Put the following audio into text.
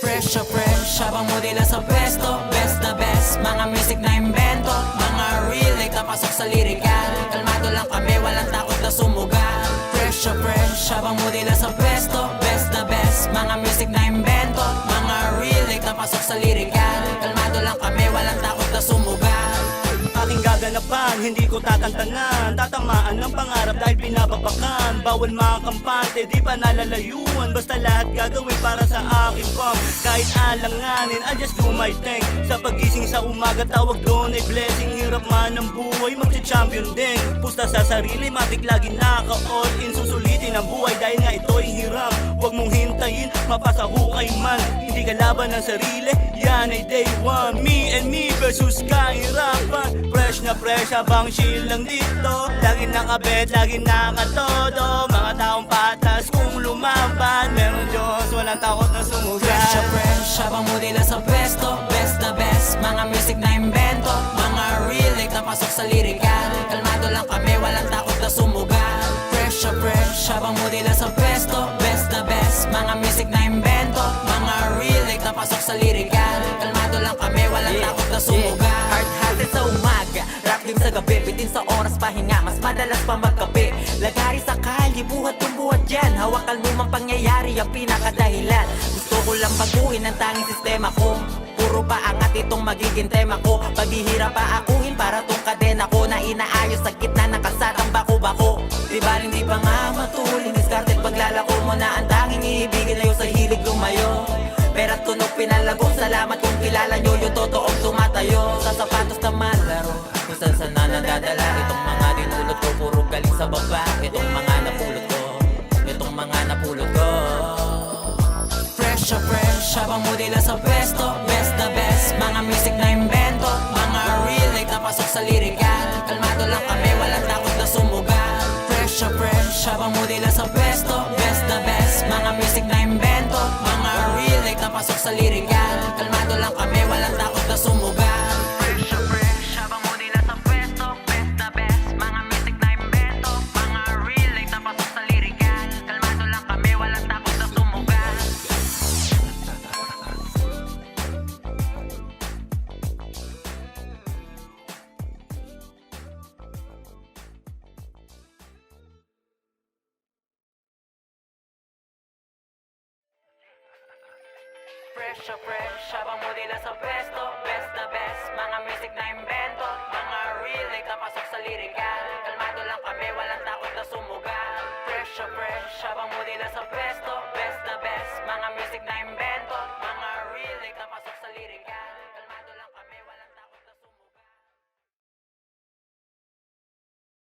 Fresh, habang moody lang sa pwesto. Best na best, mga music na invento. Mga real, like napasok sa lyrical. Kalmado lang kami, walang takot na sumugal. Fresh, habang moody lang sa pwesto. Best na best, mga music na invento. Mga real, like napasok sa lyrical. Kalmado lang kami, walang takot na sumugal. Aking gaganapan, hindi ko tatantanan. Tatamaan ng pangarap dahil pinapapakan. Bawal mga kampante, di pa nalalayuan. Basta lahat gagawin para sa aking pump. Kahit alanganin, I just do my thing. Sa pagising sa umaga, tawag doon ay blessing. Hirap man ang buhay, magsi-champion din. Pusta sa sarili, matik lagi naka-all in. Susulitin ang buhay dahil nga ito'y hiram. Huwag mong hintayin, mapasahukay man. Hindi ka laban ng sarili, yan ay day one. Me and me versus kahirapan. Fresh na fresh habang chill lang dito. Lagi nakabet, lagi nakatodo. Mga taong patas kung lumaban. Meron Diyos, walang takot na sumugal. Fresh, habang moody lang sa pwesto. Best na best, mga music na invento. Mga real, like napasok sa lyrical. Kalmado lang kami, walang takot na sumugal. Fresh, habang moody lang sa pwesto. Best na best, mga music na invento. Mga real, like napasok sa lyrical. Kalmado lang kami, walang takot na sumugal. Hard hatid sa umaga, rap game sa gabi. Bitin sa oras pahinga, mas madalas pa magkape. Lagari sa kalye, buhat yung buhat dyan. Hawakal mo mang pangyayari, ang pinakadahilan. Gusto ko lang baguhin ang tanging sistema ko. Puro pa angat itong magiging tema ko. Paghihirap pa akuhin para tong kadena ko na inaayos sa gitna ng kalsadang bako-bako. Di ba hindi pa nga matuloy, discarded paglalako mo na ang tanging iibigin na yung sa hilig lumayo. Pera tunog pinalago, salamat kung kilala nyo yung totoong tumatayo. Sa sapatos na malaro, kung saan saan na nadadala. Itong mga dinulot ko, puro galing sa baba. Itong mga napulot ko, itong mga napulot ko. Fresh, habang moody lang sa pwesto. Best na best, mga music na invento. Mga real, like napasok sa lyrical. Kalmado lang kami, walang takot na sumugal. Fresh, habang moody lang sa pwesto. Best na best, mga music na invento. Mga real, like napasok sa lyrical. Kalmado lang kami, walang takot na sumugal. Fresh, habang moody lang sa pwesto. Best na best, mga music na invento. Mga real, like napasok sa lyrical. Kalmado lang kami, walang takot na sumugal. Fresh, habang moody lang sa pwesto. Best na best, mga music na invento. Mga real, like napasok sa lyrical. Kalmado lang kami, walang takot na sumugal. Fresh, habang moody lang sa pwesto. Best na best, mga music na invento. Mga real, like napasok sa lyrical.